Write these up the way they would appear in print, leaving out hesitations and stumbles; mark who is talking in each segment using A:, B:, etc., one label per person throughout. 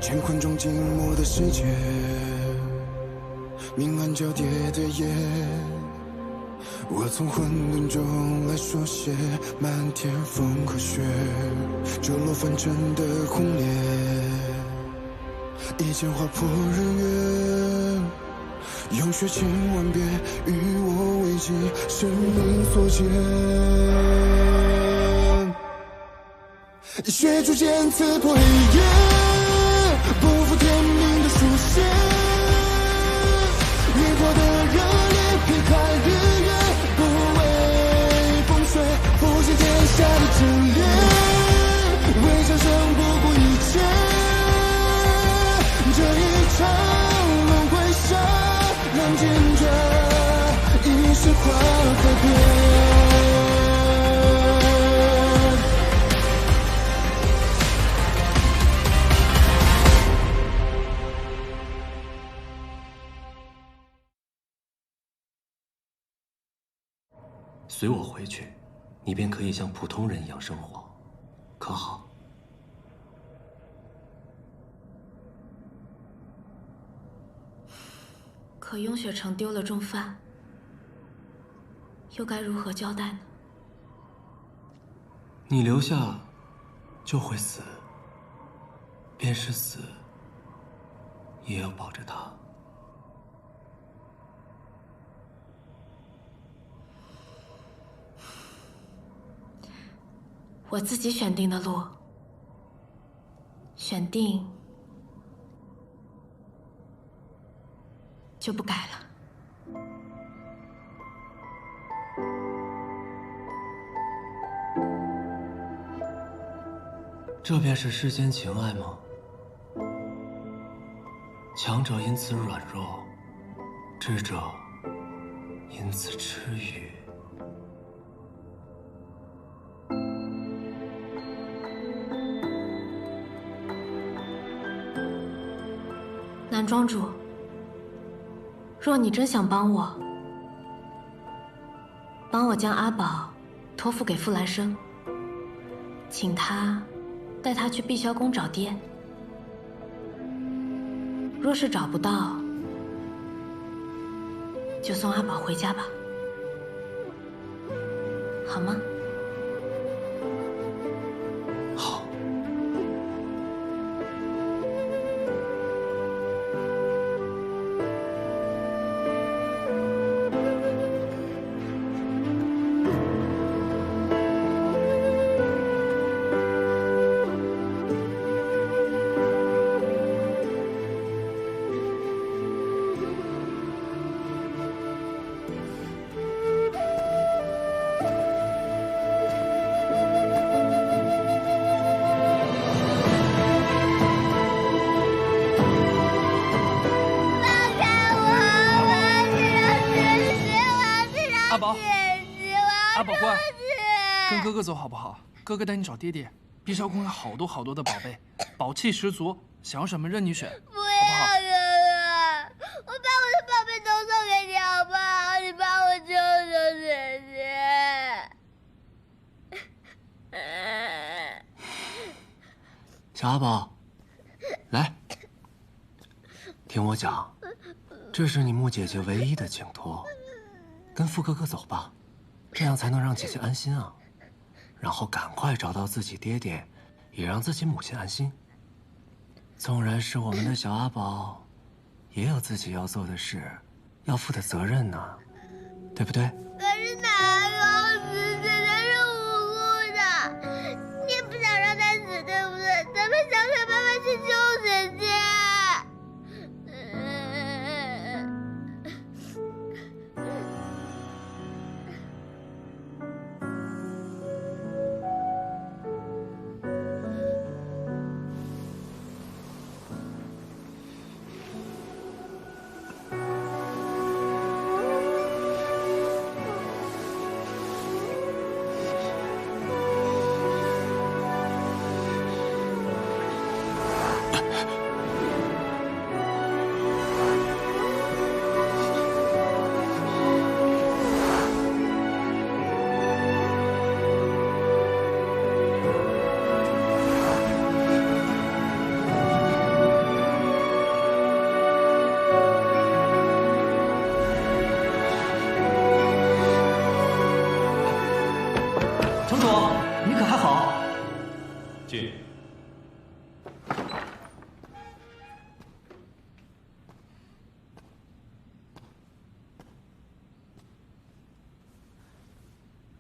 A: 乾坤中静默的世界，明暗交叠的夜，我从混沌中来书写漫天风和雪，折落凡尘的空裂，一剑划破日月，用血千万遍与我为己，生命所见。血铸剑刺破黑夜，不负天命的书写，烈火的热烈劈开日月，不畏风雪，复兴天下的真烈，为生生不顾一切，这一场轮回下，让坚决一世化改变。
B: 随我回去，你便可以像普通人一样生活，可好？
C: 可雍雪城丢了重犯，又该如何交代呢？
B: 你留下，就会死，便是死，也要保着他。
C: 我自己选定的路，选定就不改了。
B: 这便是世间情爱吗？强者因此软弱，智者因此痴愚。
C: 南庄主，若你真想帮我将阿宝托付给傅兰生，请他带他去碧霄宫找爹。若是找不到，就送阿宝回家吧，好吗？
B: 好。
D: 跟哥哥走好不好？哥哥带你找爹爹。碧霄宫有好多的宝贝，宝气十足，想要什么任你选，
E: 不要哥哥，我把我的宝贝都送给你好不好？你帮我救救姐姐。
B: 小阿宝，来，听我讲，这是你穆姐姐唯一的请托，跟傅哥哥走吧，这样才能让姐姐安心啊。然后赶快找到自己爹爹，也让自己母亲安心。纵然是我们的小阿宝，也有自己要做的事，要负的责任呢，对不对？
E: 可是哪有死？姐姐是无辜的，你也不想让她死，对不对？咱们想想办法去救姐姐。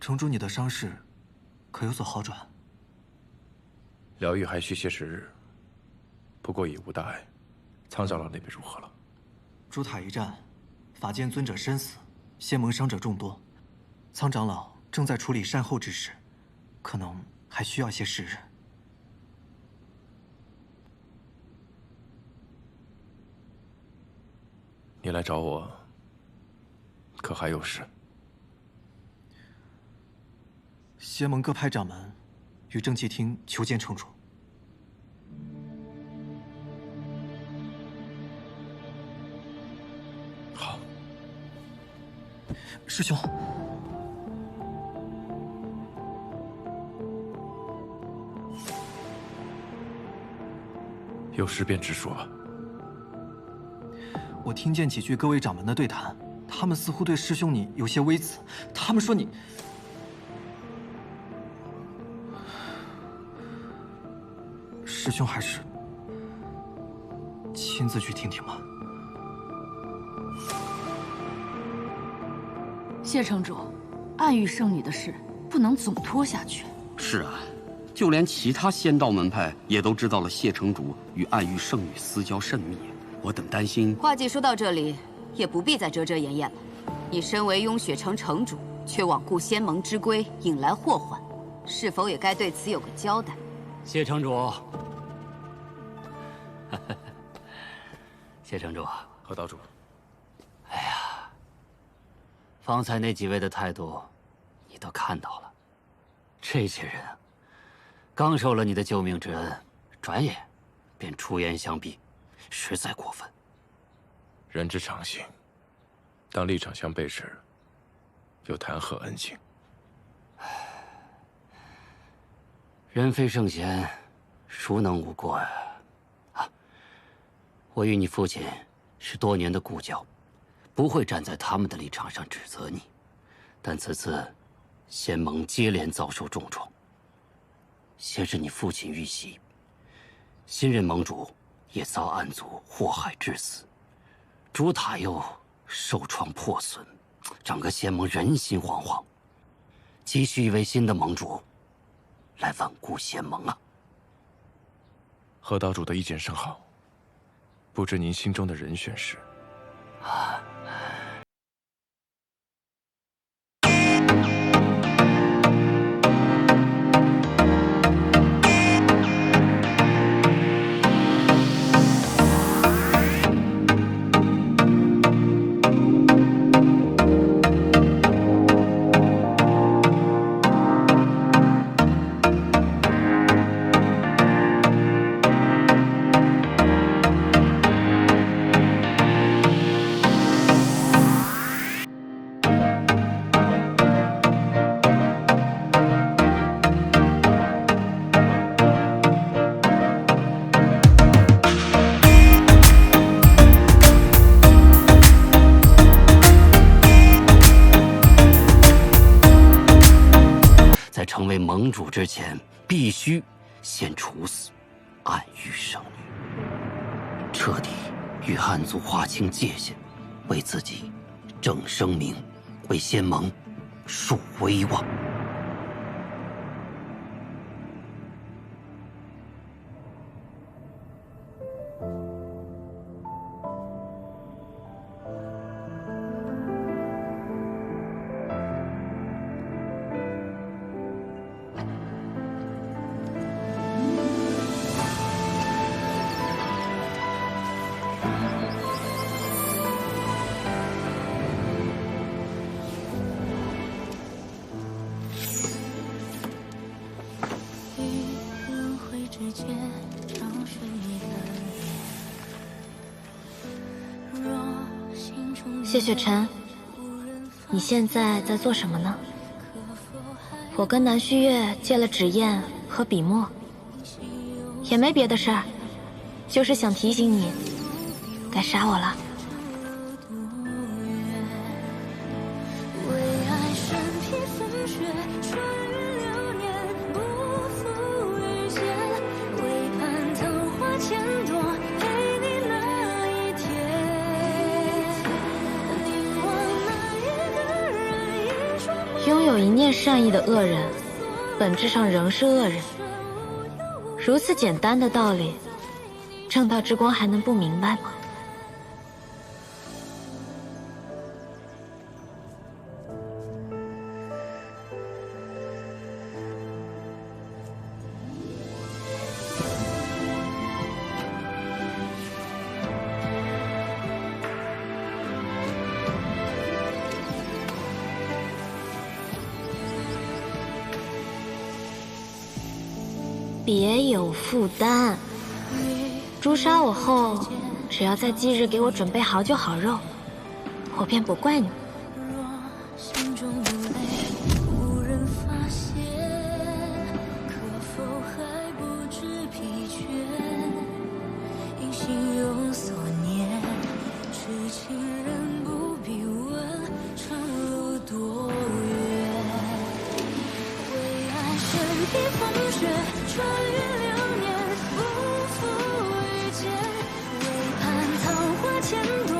F: 城主，你的伤势可有所好转？
G: 疗愈还需些时日，不过已无大碍。苍长老那边如何了？
F: 朱塔一战，法剑尊者身死，仙盟伤者众多。苍长老正在处理善后之事，可能还需要些时日。
G: 你来找我，可还有事？
F: 仙盟各派掌门与正气厅求见城主。
G: 好。
F: 师兄，
G: 有事便直说吧。
F: 我听见几句各位掌门的对谈，他们似乎对师兄你有些微词。他们说你……师兄还是亲自去听听吧。
H: 谢城主，暗域圣女的事不能总拖下去。
I: 是啊，就连其他仙道门派也都知道了谢城主与暗域圣女私交甚密。我等担心。
J: 话既说到这里，也不必再遮遮掩掩了。你身为雍雪城城主，却罔顾仙盟之规，引来祸患，是否也该对此有个交代？
I: 谢城主，谢城主，
G: 何道主。
I: 哎呀，方才那几位的态度，你都看到了。这些人啊，刚受了你的救命之恩，转眼便出言相逼。实在过分。
G: 人之常情，当立场相悖时，又谈何恩情？
I: 人非圣贤，孰能无过呀？啊，我与你父亲是多年的故交，不会站在他们的立场上指责你。但此次，仙盟接连遭受重创，先是你父亲遇袭，新任盟主也遭暗族祸害致死，朱塔又受创破损，整个仙盟人心惶惶，急需一位新的盟主来稳固仙盟啊！
G: 何道主的意见甚好，不知您心中的人选是？
I: 啊。成为盟主之前，必须先处死暗域圣女，彻底与汉族划清界限，为自己正声名，为仙盟树威望。
E: 谢雪晨，你现在在做什么呢？我跟南虚月借了纸砚和笔墨，也没别的事儿，就是想提醒你，该杀我了。拥有一念善意的恶人，本质上仍是恶人。如此简单的道理，正道之光还能不明白吗？别有负担。诛杀我后，只要在忌日给我准备好酒好肉，我便不怪你。
A: 心中的泪无人发现，可否还不知疲倦？因心有所念，痴情人不必问长路多远。为爱身披风雪，穿越流年，不负遇见。为盼桃花千朵，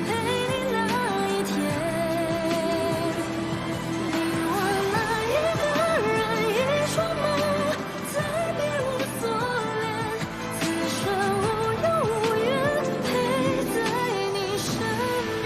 A: 陪你那一天。你我那一个人，一场梦，再别无所恋。此生无忧无怨，陪在你身边。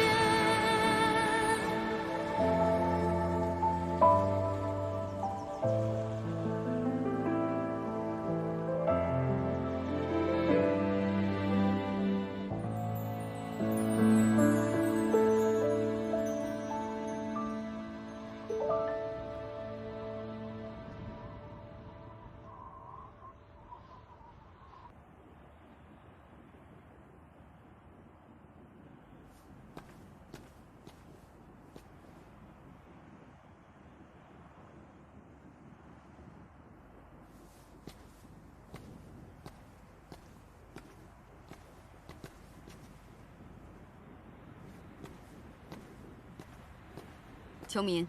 J: 秋明，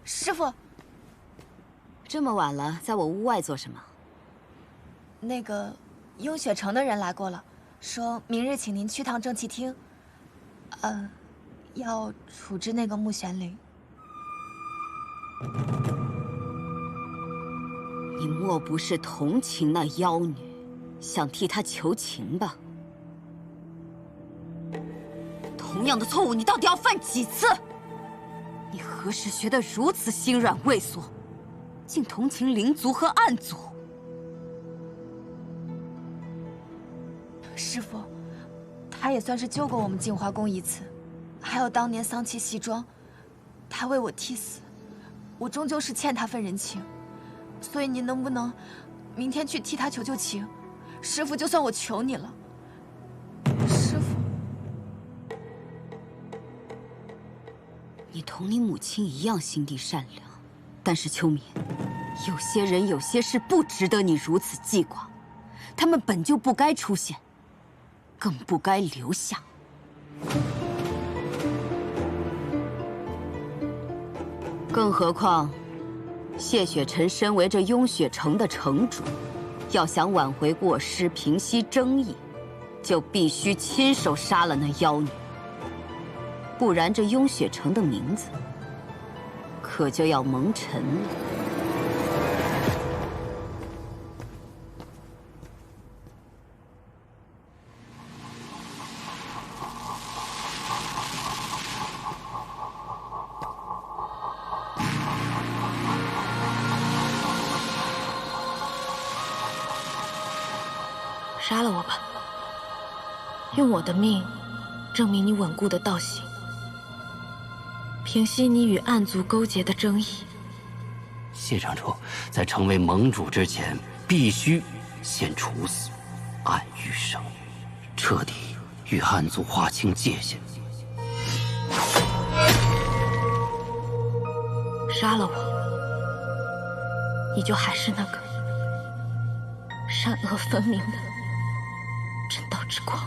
K: 师傅，
J: 这么晚了，在我屋外做什么？
K: 那个雍雪城的人来过了，说明日请您去趟正气厅，要处置那个穆玄灵。
J: 你莫不是同情那妖女，想替她求情吧？同样的错误，你到底要犯几次？你何时学得如此心软畏缩，竟同情灵族和暗族？
K: 师傅，他也算是救过我们镜花宫一次，还有当年桑琪戏庄，他为我替死，我终究是欠他份人情，所以您能不能明天去替他求求情？师傅，就算我求你了，师傅。
J: 你同你母亲一样心地善良，但是秋眠，有些人有些事不值得你如此记挂，他们本就不该出现，更不该留下。更何况，谢雪晨身为这雍雪城的城主，要想挽回过失、平息争议，就必须亲手杀了那妖女。不然，这雍雪城的名字可就要蒙尘了。
E: 杀了我吧，用我的命证明你稳固的道行。平息你与暗族勾结的争议。
I: 谢城主在成为盟主之前，必须先处死暗玉生，彻底与暗族划清界限。
E: 杀了我，你就还是那个善恶分明的正道之光。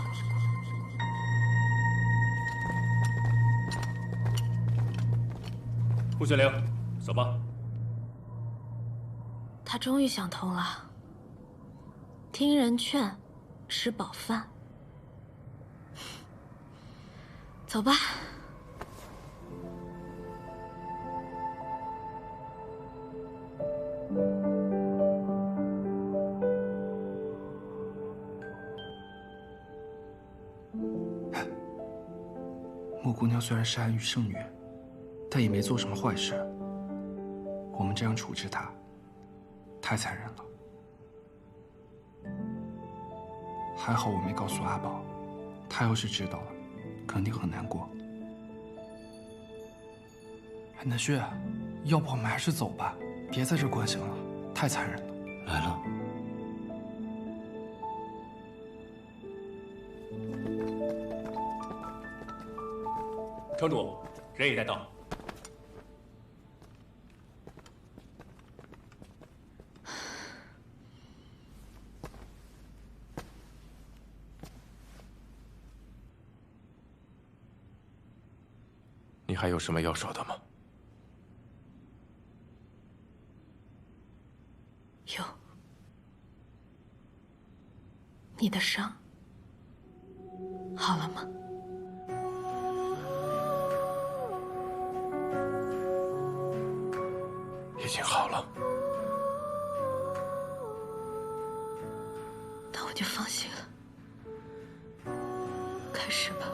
L: 穆玄灵，走吧。
E: 他终于想通了，听人劝，吃饱饭。走吧。
D: 木姑娘虽然是暗域圣女，但也没做什么坏事。我们这样处置她，太残忍了。还好我没告诉阿宝，他要是知道了，肯定很难过。南旭，要不我们还是走吧，别在这关心了，太残忍了。
I: 来了。
B: 城主，人已带到。
G: 你还有什么要说的吗？
C: 有。你的伤好了吗？
G: 已经好了。
C: 那我就放心了。开始吧。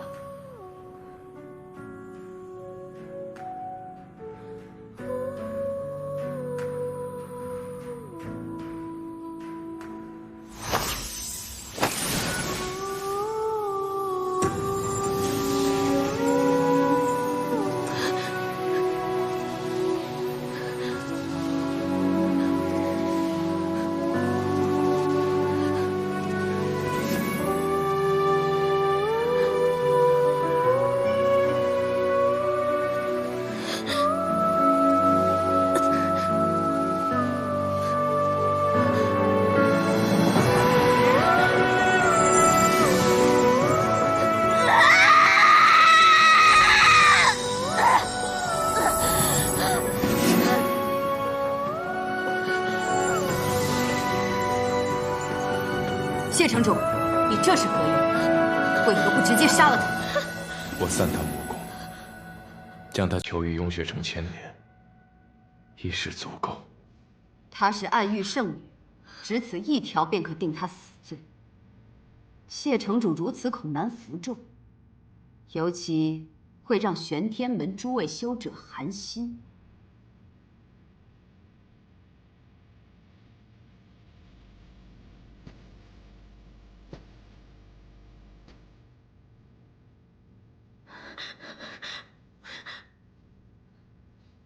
J: 谢城主，你这是何意？为何不直接杀了他？
G: 我散他武功，将他囚于雍雪城1000年，已是足够。
J: 她是暗域圣女，只此一条便可定她死罪。谢城主如此恐难服众，尤其会让玄天门诸位修者寒心。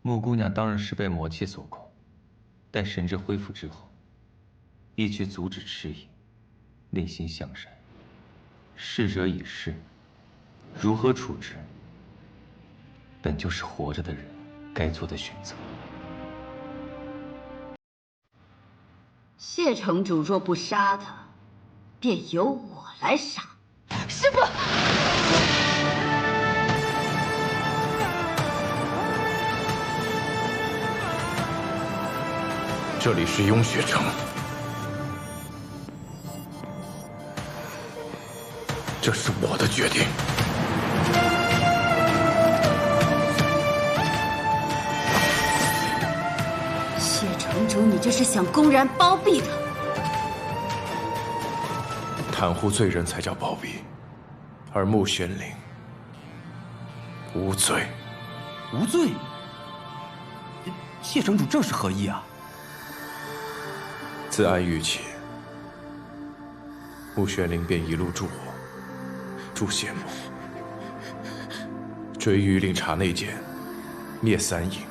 L: 木姑娘当然是被魔气所控，待神智恢复之后，一去阻止迟疑，内心向善。逝者已逝，如何处置，本就是活着的人该做的选择。
J: 谢城主若不杀他，便由我来杀。师父。
G: 这里是雍雪城，这是我的决定。
J: 谢城主，你这是想公然包庇他？
G: 袒护罪人才叫包庇，而穆玄灵无罪。
F: 无罪？谢城主这是何意啊？
G: 自暗域起，穆玄灵便一路助我，助谢幕，追玉令查内奸，灭三影。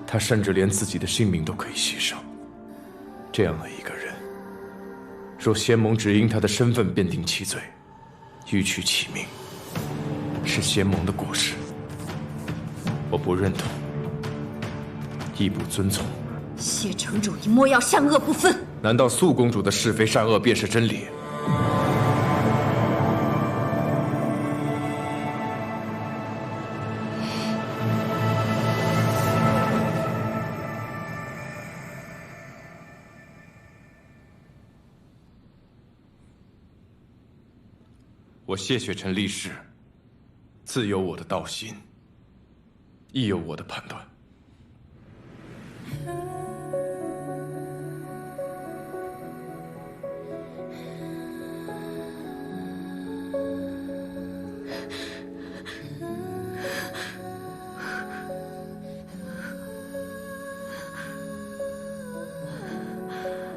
G: 他甚至连自己的性命都可以牺牲。这样的一个人，若仙盟只因他的身份便定其罪，欲取其命，是仙盟的过失。我不认同，亦不遵从。
J: 谢城主以莫要善恶不分，
G: 难道素公主的是非善恶便是真理？我谢雪尘立誓，自有我的道心，亦有我的判断。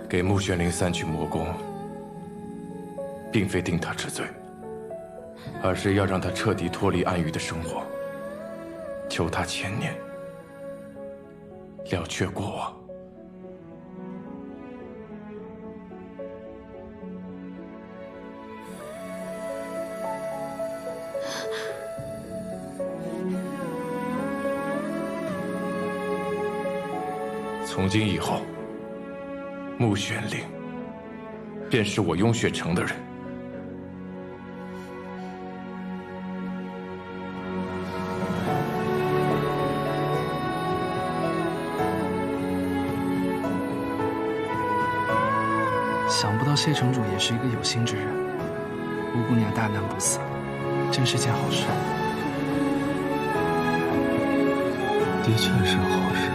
G: 给穆玄灵散去魔功，并非定他治罪，而是要让他彻底脱离暗域的生活，求他前念，了却过往。从今以后，穆玄灵便是我雍雪城的人。
D: 想不到谢城主也是一个有心之人，吴姑娘大难不死，真是件好事。
B: 的确是好事。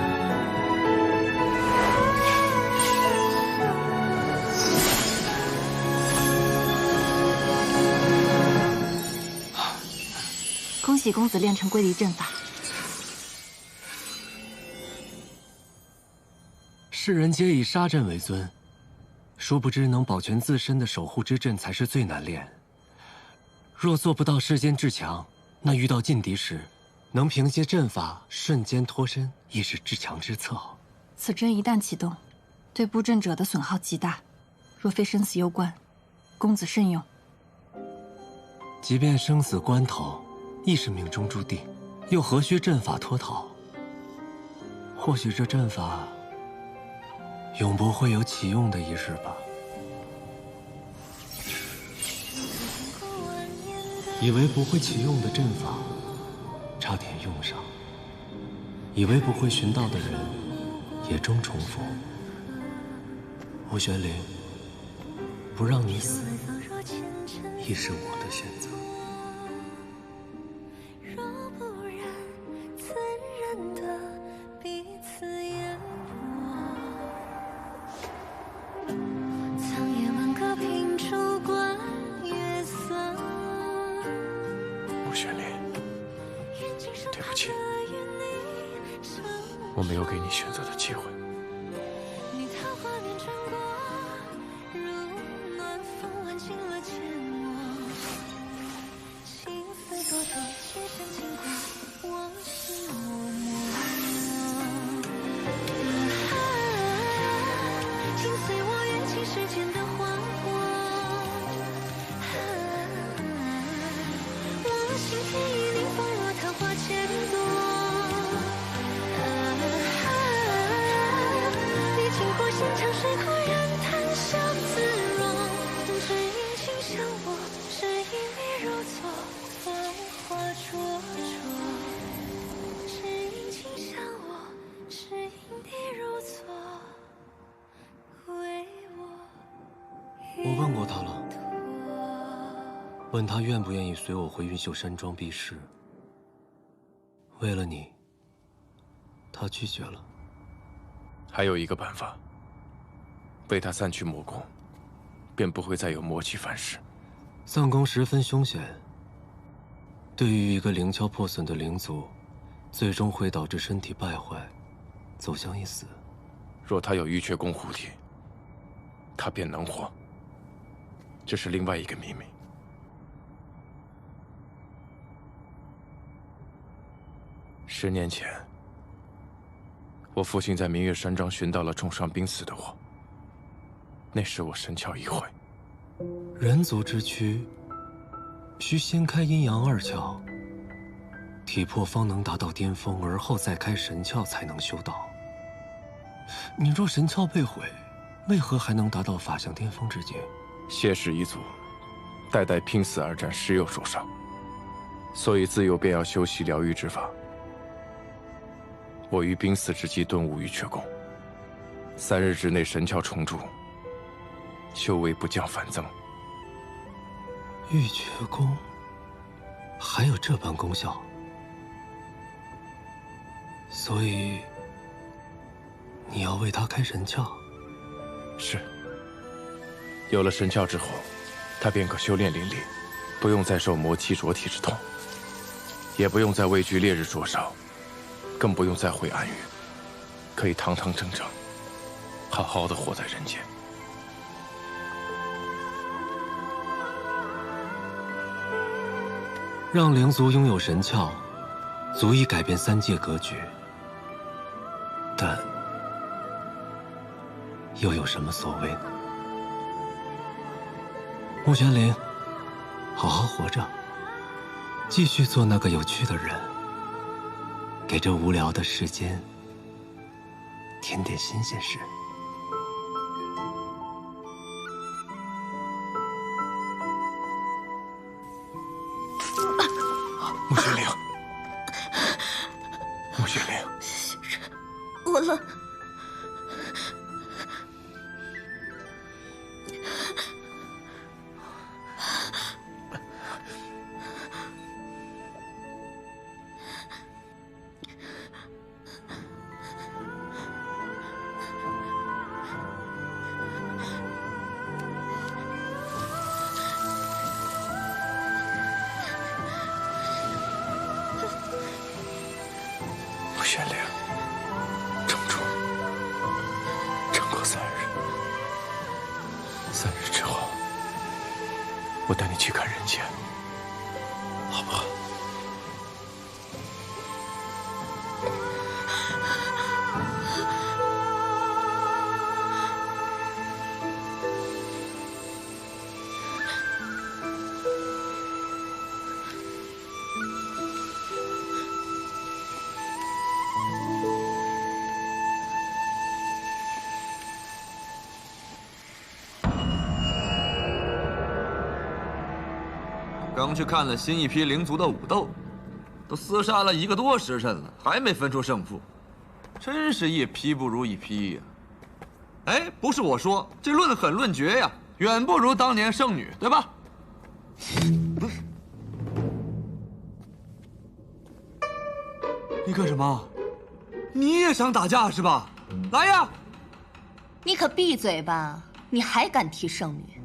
E: 恭喜公子练成归离阵法。
B: 世人皆以杀阵为尊，殊不知能保全自身的守护之阵才是最难练。若做不到世间至强，那遇到劲敌时，能凭借阵法瞬间脱身，亦是至强之策。
E: 此阵一旦启动，对布阵者的损耗极大，若非生死攸关，公子慎用。
B: 即便生死关头，亦是命中注定，又何须阵法脱逃？或许这阵法永不会有启用的一日吧。以为不会启用的阵法，差点用上；以为不会寻到的人，也终重逢。穆玄灵，不让你死，亦是我的选择。
G: 我没有给你选择的机会。
B: 我问过他了，问他愿不愿意随我回云秀山庄避世。为了你，他拒绝了。
G: 还有一个办法，为他散去魔功，便不会再有魔气反噬。
B: 散功十分凶险，对于一个灵窍破损的灵族，最终会导致身体败坏，走向一死。
G: 若他有玉阙宫护体，他便能活。这是另外一个秘密。10年前，我父亲在明月山庄寻到了重伤濒死的我。那时我神窍已毁。
B: 人族之躯，需先开阴阳2窍，体魄方能达到巅峰，而后再开神窍才能修道。你若神窍被毁，为何还能达到法相巅峰之境？
G: 谢氏一族，代代拼死而战，时有受伤，所以自幼便要修习疗愈之法。我于濒死之际顿悟玉阙功，3日之内神窍重铸，修为不降反增。
B: 玉阙功还有这般功效？所以你要为他开神窍？
G: 是。有了神窍之后，他便可修炼淋漓，不用再受魔气灼体之痛，也不用再畏惧烈日灼烧，更不用再回暗域，可以堂堂正正，好好的活在人间。
B: 让灵族拥有神窍，足以改变三界格局。但又有什么所谓呢？穆玄灵，好好活着，继续做那个有趣的人，给这无聊的世间添点新鲜事。
D: 穆玄灵，穆玄灵，
E: 我了。
D: 穆玄灵，城主，撑过3日，3日之后，我带你去看人间，好不好？
M: 刚去看了新一批灵族的武斗，都厮杀了1个多时辰了，还没分出胜负，真是一批不如一批呀！哎，不是我说，这论狠论绝呀，远不如当年圣女，对吧？你干什么？你也想打架是吧？来呀！
N: 你可闭嘴吧！你还敢提圣女？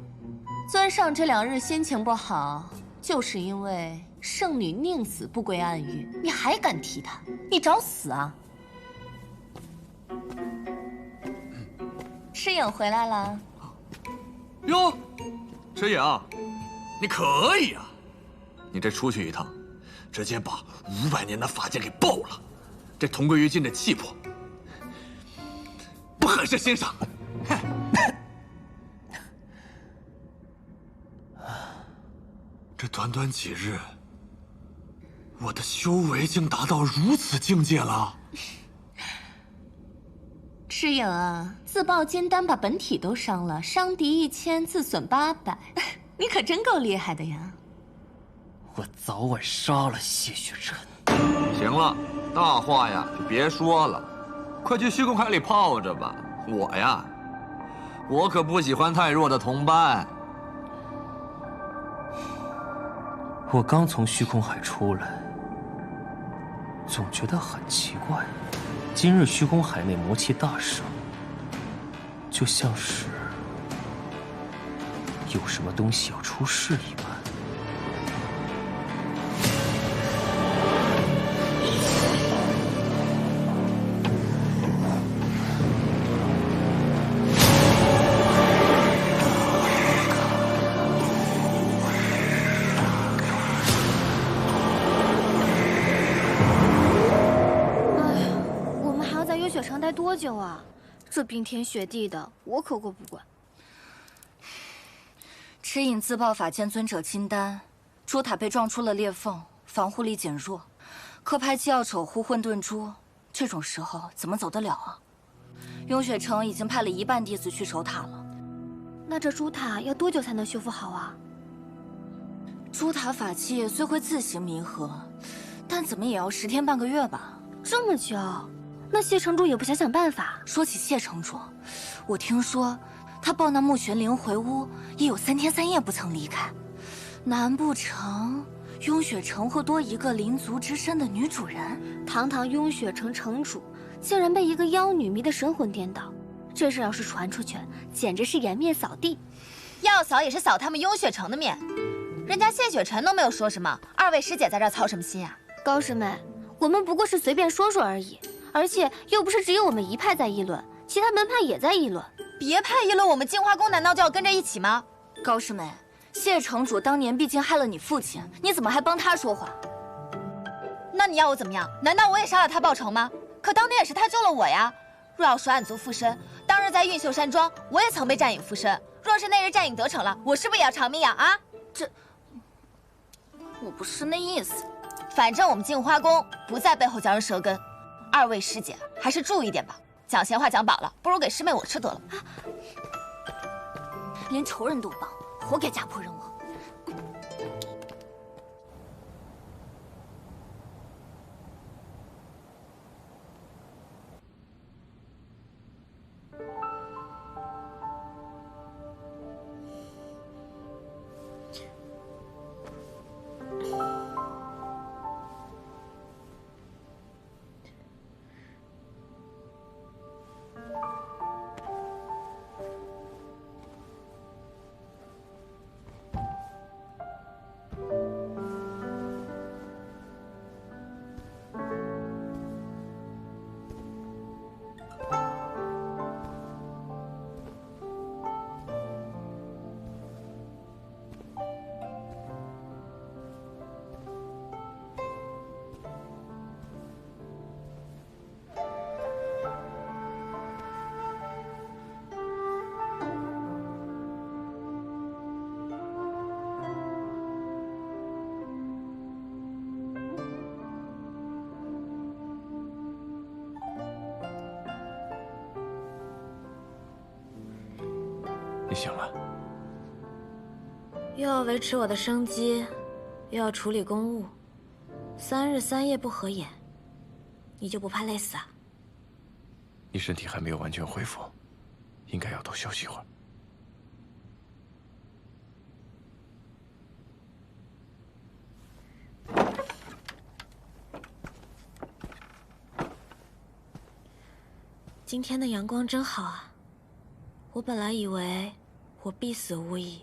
N: 尊上这2日心情不好。就是因为圣女宁死不归暗域，你还敢提她？你找死啊！赤影回来了。
M: 哟，赤影，你可以啊！你这出去一趟，直接把500年的法剑给爆了，这同归于尽的气魄，不很是欣赏。这短短几日，我的修为竟达到如此境界了。
N: 赤影啊，自爆金丹把本体都伤了，伤敌1000，自损800，你可真够厉害的呀！
I: 我早晚杀了谢雪辰。
M: 行了，大话呀就别说了，快去虚空海里泡着吧。我可不喜欢太弱的同伴。
B: 我刚从虚空海出来，总觉得很奇怪。今日虚空海内魔气大盛，就像是有什么东西要出世一般。
E: 多久啊？这冰天雪地的，我可过不惯。
H: 赤影自爆法剑尊者金丹，珠塔被撞出了裂缝，防护力减弱。科派既要守护混沌珠，这种时候怎么走得了啊？雍雪城已经派了1半弟子去守塔了。
E: 那这珠塔要多久才能修复好啊？
H: 珠塔法器虽会自行弥合，但怎么也要10天半个月吧。
E: 这么久？那谢城主也不想想办法。
H: 说起谢城主，我听说他抱那穆玄灵回屋，也有3天3夜不曾离开。难不成雍雪城会多一个灵族之身的女主人？
E: 堂堂雍雪城城主，竟然被一个妖女迷得神魂颠倒，这事要是传出去，简直是颜面扫地。
K: 要扫也是扫他们雍雪城的面，人家谢雪辰都没有说什么，2位师姐在这儿操什么心啊？
E: 高师妹，我们不过是随便说说而已。而且又不是只有我们一派在议论，其他门派也在议论。
K: 别派议论，我们净化宫难道就要跟着一起吗？
H: 高师妹，谢城主当年毕竟害了你父亲，你怎么还帮他说话？
K: 那你要我怎么样？难道我也杀了他报仇吗？可当年也是他救了我呀。若要说暗族附身，当日在运秀山庄，我也曾被战影附身。若是那日战影得逞了，我是不是也要偿命呀？啊？
H: 我不是那意思。
K: 反正我们镜花宫不在背后嚼人舌根。二位师姐还是注意点吧。讲闲话讲饱了，不如给师妹我吃得了。
H: 连仇人都帮，活该家破人亡。
G: 你醒了？
E: 又要维持我的生机，又要处理公务，3日3夜不合眼，你就不怕累死啊？
G: 你身体还没有完全恢复，应该要多休息一会儿。
E: 今天的阳光真好啊！我本来以为我必死无疑。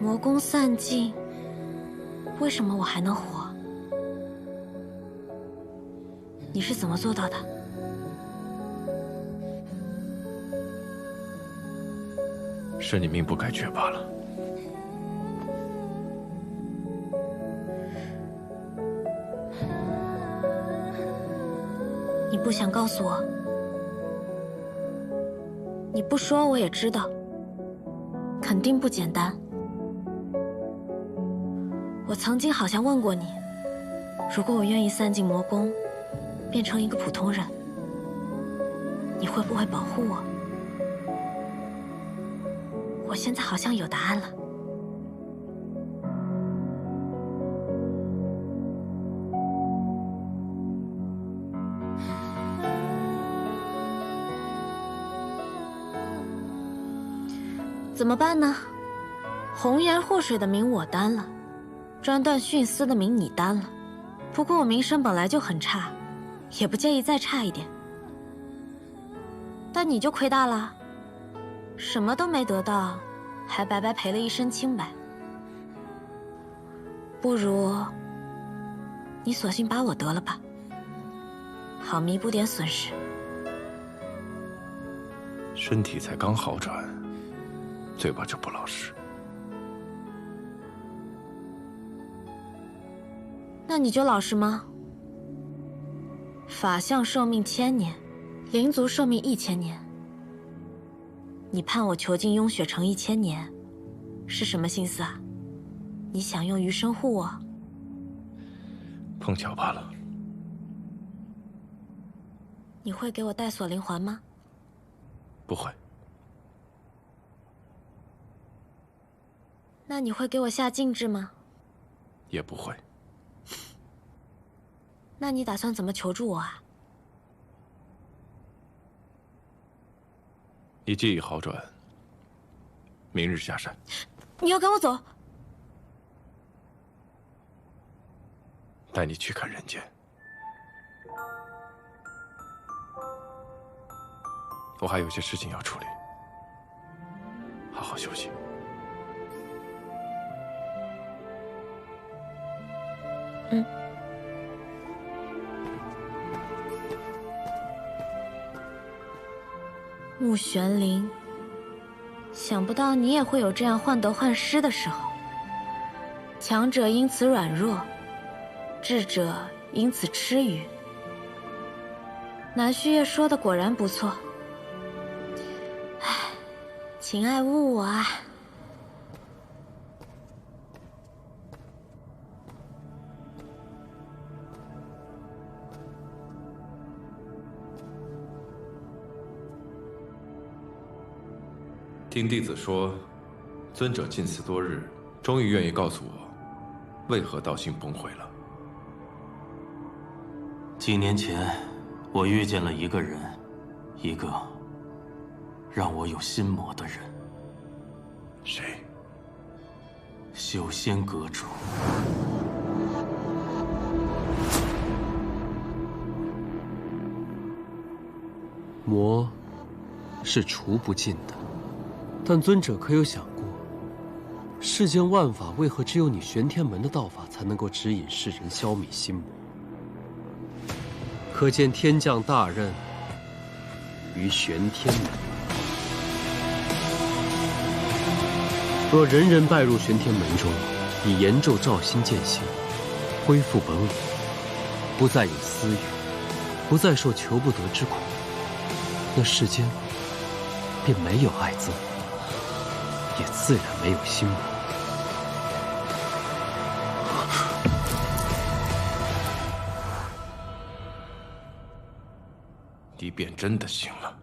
E: 魔功散尽，为什么我还能活？你是怎么做到的？
G: 是你命不该绝罢了。
E: 你不想告诉我？你不说我也知道，肯定不简单。我曾经好像问过你，如果我愿意散尽魔功，变成一个普通人，你会不会保护我？我现在好像有答案了。怎么办呢？红颜祸水的名我担了，专断徇私的名你担了。不过我名声本来就很差，也不介意再差一点。但你就亏大了，什么都没得到，还白白赔了一身清白。不如你索性把我得了吧，好弥补点损失。
G: 身体才刚好转，嘴巴就不老实。
E: 那你就老实吗？法相寿命1000年，灵族寿命1000年。你判我囚禁雍雪城1000年，是什么心思啊？你想用余生护我？
G: 碰巧罢了。
E: 你会给我带锁灵环吗？
G: 不会。
E: 那你会给我下禁制吗？
G: 也不会。
E: 那你打算怎么求助我啊？
G: 你技艺好转，明日下山。
E: 你要赶我走？
G: 带你去看人间。我还有些事情要处理，好好休息。
E: 嗯。穆玄灵，想不到你也会有这样患得患失的时候。强者因此软弱，智者因此痴愚。南虚月说的果然不错。唉，请爱误我啊！
G: 听弟子说，尊者近此多日，终于愿意告诉我，为何道心崩毁了。
O: 几年前，我遇见了一个人，一个让我有心魔的人。
G: 谁？
O: 修仙阁主。
B: 魔是除不尽的。但尊者可有想过，世间万法为何只有你玄天门的道法才能够指引世人消弭心魔？可见天降大任于玄天门。若人人拜入玄天门中，以严咒照心践行，恢复本我，不再有私欲，不再受求不得之苦，那世间便没有爱憎，也自然没有心魔。
G: 你便真的醒了。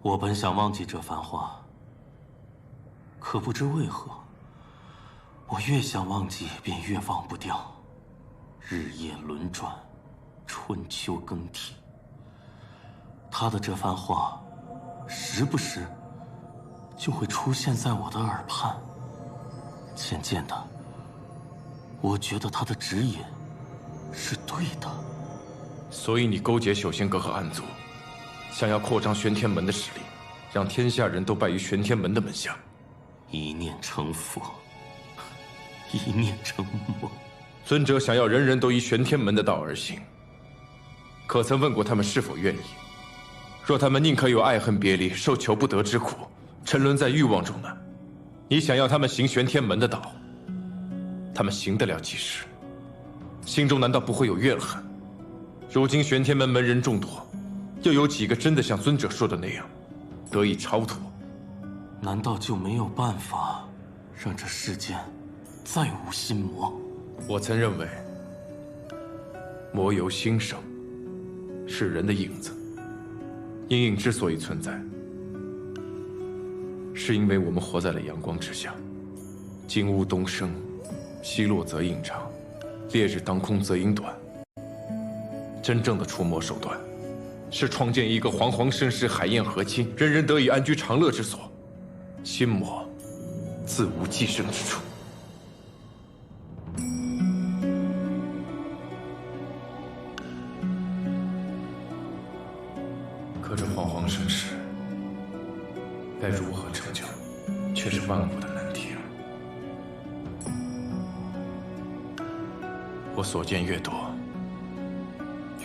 O: 我本想忘记这番话，可不知为何，我越想忘记，便越忘不掉。日夜轮转，春秋更替，他的这番话，时不时就会出现在我的耳畔。渐渐的，我觉得他的指引是对的。
G: 所以你勾结修仙阁和暗族，想要扩张玄天门的势力，让天下人都拜于玄天门的门下。
O: 一念成佛，一念成魔。
G: 尊者想要人人都依玄天门的道而行，可曾问过他们是否愿意？若他们宁可有爱恨别离、受求不得之苦，沉沦在欲望中呢？你想要他们行玄天门的道，他们行得了几时？心中难道不会有怨恨？如今玄天门门人众多，又有几个真的像尊者说的那样得以超脱？
O: 难道就没有办法让这世间再无心魔？
G: 我曾认为，魔由心生，是人的影子。阴影之所以存在，是因为我们活在了阳光之下。金乌东升，西落则影长，烈日当空则影短。真正的除魔手段，是创建一个煌煌盛世、海晏河清、人人得以安居长乐之所。心魔，自无寄生之处。可这煌煌盛世，该如何成就，却是万古的难题啊！我所见越多，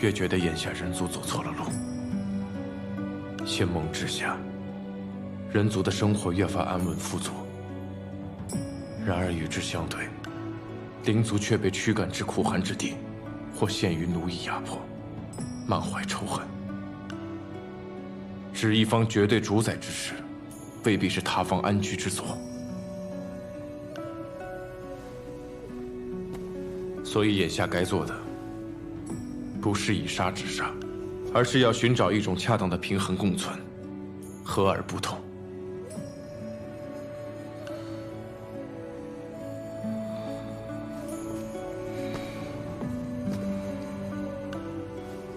G: 越觉得眼下人族走错了路。仙盟之下，人族的生活越发安稳富足。然而与之相对，灵族却被驱赶至苦寒之地，或陷于奴役压迫，满怀仇恨。指一方绝对主宰之时，未必是他方安居之所。所以眼下该做的，不是以杀止杀，而是要寻找一种恰当的平衡共存，和而不同。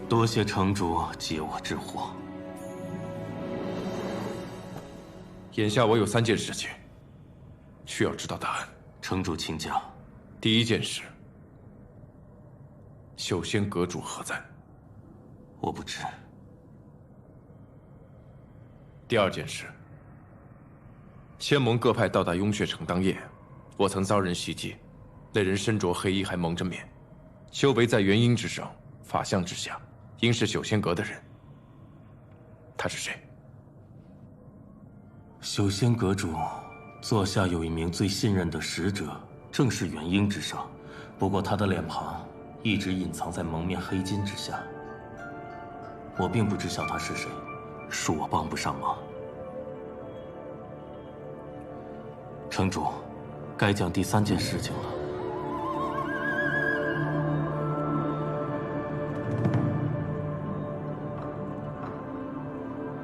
O: 多谢城主解我之惑。
G: 眼下我有3件事情，需要知道答案。
O: 城主请讲。
G: 第一件事，修仙阁主何在？
O: 我不知。
G: 第二件事，仙盟各派到达雍血城当夜，我曾遭人袭击，那人身着黑衣，还蒙着面，修为在元婴之上，法相之下，应是修仙阁的人。他是谁？
O: 修仙阁主，座下有一名最信任的使者，正是元婴之上。不过他的脸庞一直隐藏在蒙面黑金之下，我并不知晓他是谁，恕我帮不上忙。城主，该讲第3件事情了。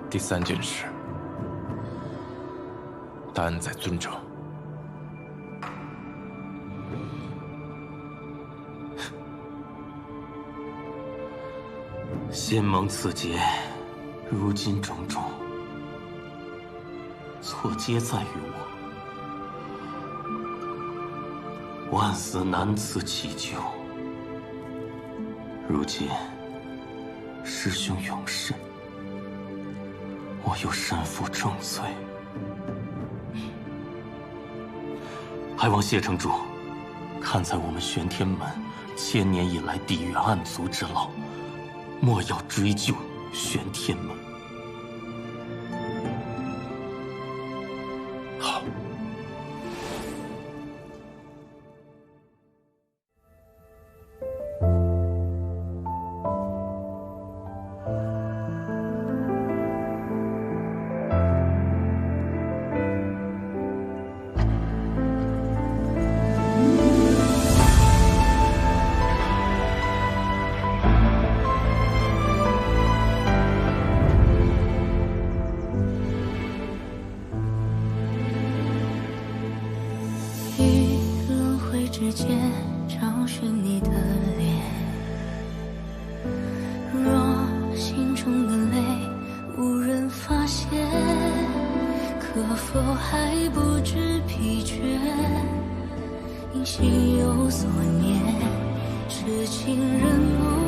G: 第3件事，答案在尊者。
O: 仙盟此劫，如今种种错皆在于我，万死难辞其咎。如今师兄永世，我又身负重罪，还望谢城主看在我们玄天门1000年以来抵御暗族之劳，莫要追究玄天门。
G: 好。
A: 之间找寻你的脸，若心中的泪无人发现，可否还不知疲倦？因心有所念，痴情人梦